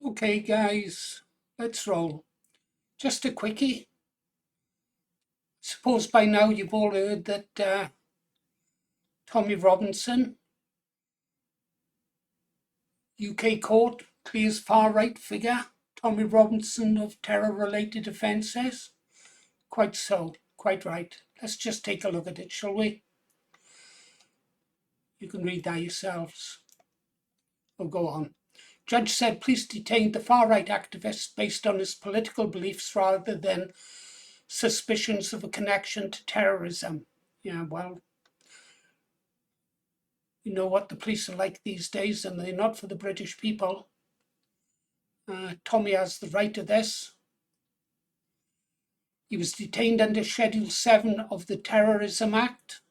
Okay, guys, let's roll. Just a quickie. Suppose by now you've all heard that Tommy Robinson, UK court clears far-right figure Tommy Robinson of terror-related offences. Quite so, quite right. Let's just take a look at it, shall we? You can read that yourselves. We'll go on. Judge said police detained the far-right activist based on his political beliefs rather than suspicions of a connection to terrorism. Yeah, well, you know what the police are like these days, and they're not for the British people. Tommy has the right to this. He was detained under Schedule 7 of the Terrorism Act,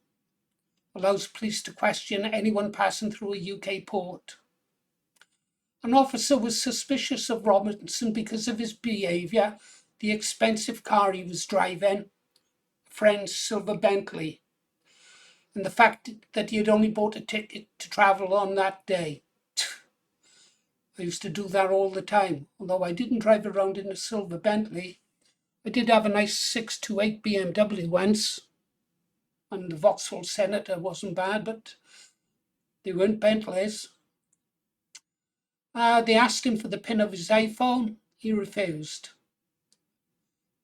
allows police to question anyone passing through a UK port. An officer was suspicious of Robinson because of his behaviour, the expensive car he was driving, a friend's silver Bentley, and the fact that he had only bought a ticket to travel on that day. I used to do that all the time. Although I didn't drive around in a silver Bentley, I did have a nice 628 BMW once, and the Vauxhall Senator wasn't bad, but they weren't Bentleys. They asked him for the pin of his iPhone. He refused.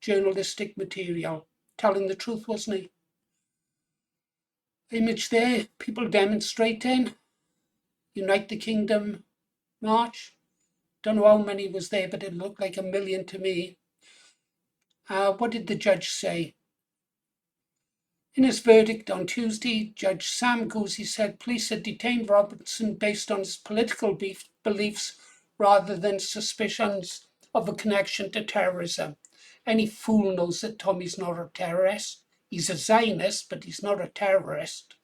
Journalistic material. Telling the truth, wasn't he? Image there, people demonstrating. Unite the Kingdom march. Don't know how many was there, but it looked like 1 million to me. What did the judge say? In his verdict on Tuesday, Judge Sam Goosey said police had detained Robinson based on his political beliefs rather than suspicions of a connection to terrorism. Any fool knows that Tommy's not a terrorist. He's a Zionist, but he's not a terrorist.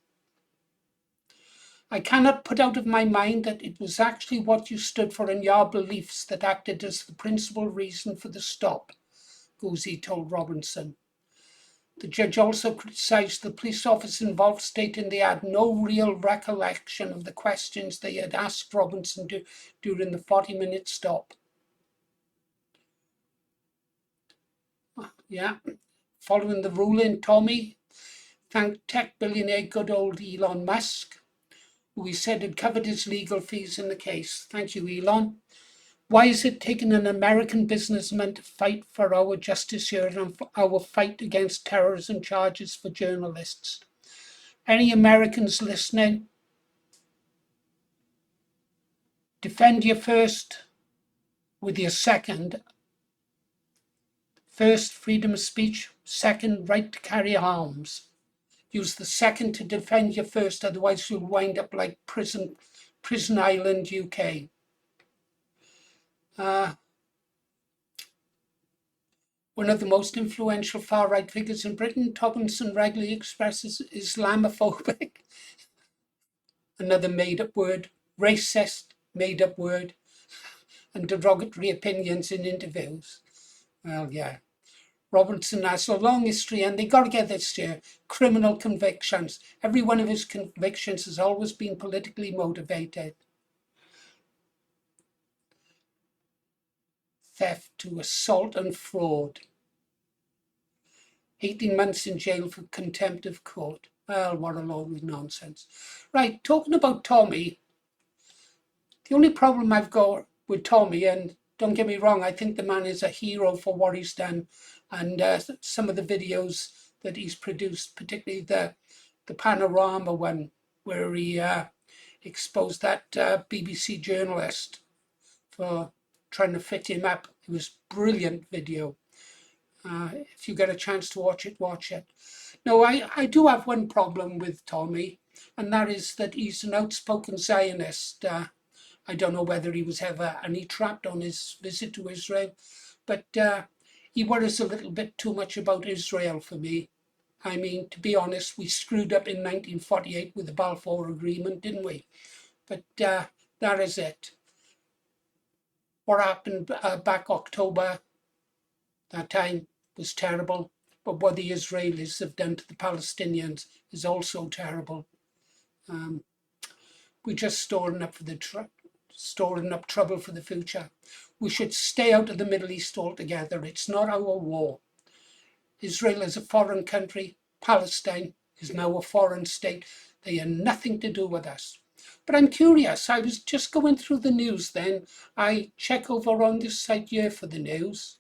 I cannot put out of my mind that it was actually what you stood for in your beliefs that acted as the principal reason for the stop, Goosey told Robinson. The judge also criticised the police officers involved, stating they had no real recollection of the questions they had asked Robinson during the 40-minute stop. Yeah. Following the ruling, Tommy thanked tech billionaire good old Elon Musk, who he said had covered his legal fees in the case. Thank you, Elon. Why is it taking an American businessman to fight for our justice here and for our fight against terrorism charges for journalists? Any Americans listening? Defend your first with your second. First, freedom of speech. Second, right to carry arms. Use the second to defend your first, otherwise you'll wind up like Prison Island, UK. One of the most influential far-right figures in Britain, Robinson regularly expresses Islamophobic, another made-up word, racist, made-up word, and derogatory opinions in interviews. Well, yeah. Robinson has a long history, and they got to get this here, criminal convictions. Every one of his convictions has always been politically motivated. Theft to assault and fraud. 18 months in jail for contempt of court. Well, what a load of nonsense. Right, talking about Tommy, the only problem I've got with Tommy, and don't get me wrong, I think the man is a hero for what he's done, and some of the videos that he's produced, particularly the Panorama one, where he exposed that BBC journalist for trying to fit him up. It was a brilliant video. If you get a chance to watch it, watch it. No, I do have one problem with Tommy, and that is that he's an outspoken Zionist. I don't know whether he was ever any trapped on his visit to Israel, but he worries a little bit too much about Israel for me. I mean, to be honest, we screwed up in 1948 with the Balfour Agreement, didn't we? But that is it. What happened back October, that time, was terrible. But what the Israelis have done to the Palestinians is also terrible. We're just storing up for the storing up trouble for the future. We should stay out of the Middle East altogether. It's not our war. Israel is a foreign country. Palestine is now a foreign state. They have nothing to do with us. But I'm curious. I was just going through the news then. I check over on this site here for the news.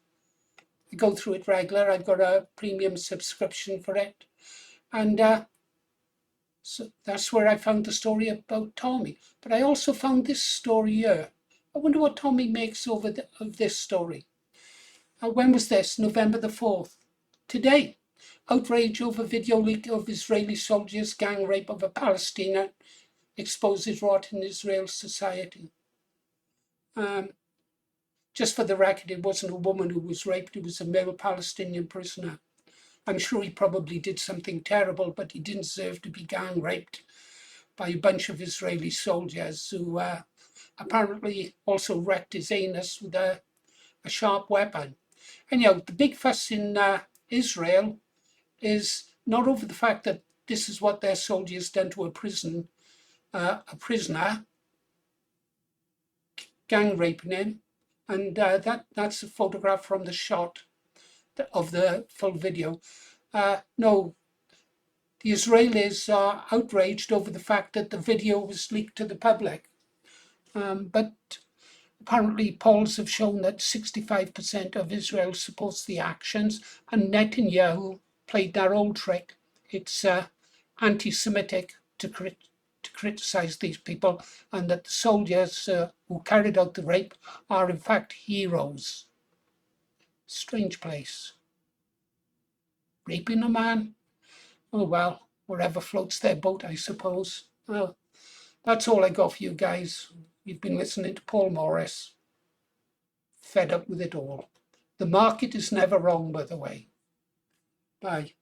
I go through it regular. I've got a premium subscription for it. And so that's where I found the story about Tommy. But I also found this story here. I wonder what Tommy makes of this story. When was this? November the 4th. Today. Outrage over video leak of Israeli soldiers' gang rape of a Palestinian exposes rot in Israel society. Just for the record, it wasn't a woman who was raped, it was a male Palestinian prisoner. I'm sure he probably did something terrible, but he didn't deserve to be gang raped by a bunch of Israeli soldiers who apparently also wrecked his anus with a sharp weapon. Anyhow, the big fuss in Israel is not over the fact that this is what their soldiers done to a prisoner, gang raping him, and that's a photograph from the shot of the full video. No, the Israelis are outraged over the fact that the video was leaked to the public. But apparently polls have shown that 65% of Israel supports the actions, and Netanyahu played their old trick. It's anti-Semitic to criticize these people, and that the soldiers who carried out the rape are in fact heroes. Strange place. Raping a man? Oh well, wherever floats their boat, I suppose. Well, that's all I got for you guys. You've been listening to Paul Morris. Fed up with it all. The market is never wrong, by the way. Bye.